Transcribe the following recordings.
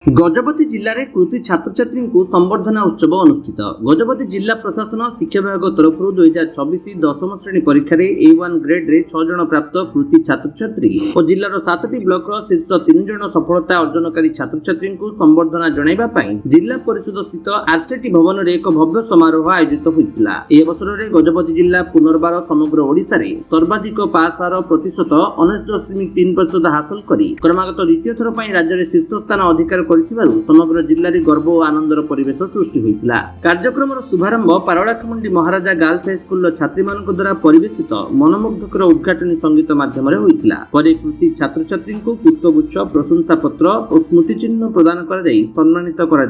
गजपति जिले में कृति छात्र छात्री को संबर्धना उत्सव अनुष्ठित। गजपति जिला प्रशासन शिक्षा विभाग तरफ 2026 दशम श्रेणी परीक्षा A1 ग्रेड रे 6 जन प्राप्त कृति छात्र छात्री और जिलार 7टी ब्लॉक शीर्ष 3 जन सफलता अर्जनकारी छात्र छात्री को संबर्धना जणाइबा पई जिला परिषद स्थित आरसीटी भवन रे एक भव्य समारोह आयोजित होइतिला। ए अवसर में गजपति जिला पुनर्बार समग्र ओडिशा रे सर्वाधिक पास हार प्रतिशत 19.3% हासिल करी क्रमागत द्वितीय थर पई राज्य रे शीर्ष स्थान अधिकार समग्र जिले में गर्व और आनंदर परिवेश सृष्टि होता। कार्यक्रम शुभारंभ पारड़ाखमुंडी महाराजा गर्ल्स हाईस्कूल छात्री मान द्वारा परिवेशित मनमुग्धकर उद्घाटनी संगीत माध्यम होता। पर कृति छात्र छात्री को पुष्पगुच्छ प्रशंसा पत्र और स्मृति चिन्ह प्रदान कर सम्मानित कर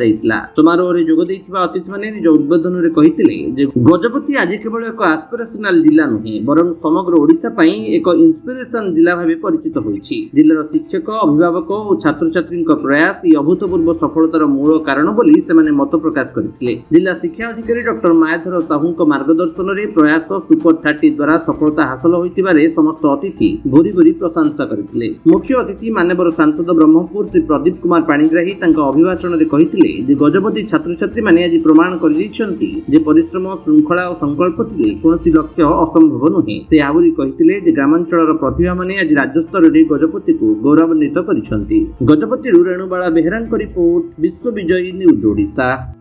समारोह में जोग देइथिबा अतिथि माने निज उद्बोधन में कहिथिले गजपति आज केवल एक एस्पिरेशनल जिला नुहे बरं समग्र ओडिशा पई एक इंस्पिरेशन जिला भाव परिचित होइछि। जिलार शिक्षक अभिभावक और छात्र छात्री प्रयास ये अभूतपूर्व सफलतार मूल कारण बोली सेमाने मत प्रकाश करथिले। जिला शिक्षा अधिकारी डॉक्टर मायाधर साहू मार्गदर्शन में प्रयास सुपर 30 द्वारा सफलता हासिल होइतिबारे समस्त अतिथि भूरी भूरी प्रशंसा करथिले। मुख्य अतिथि माननीय सांसद ब्रह्मपुर श्री प्रदीप कुमार पाणिग्राही तांका अभिभाषण में कहिथिले जे गजपति छात्र छात्री माने आज प्रमाण कर दैछन्ति जे परिश्रम श्रृंखला और संकल्प थिले कोनोसी लक्ष्य असंभव नुहे। से आहुरी कहिथिले जे ग्रामांचलर प्रतिभा माने आज राज्य स्तर रे गजपति को गौरवान्वित करिसन्ति। गजपति रेणुबाला बेहेरा रिपोर्ट विश्व विजयी न्यूज ओडिशा।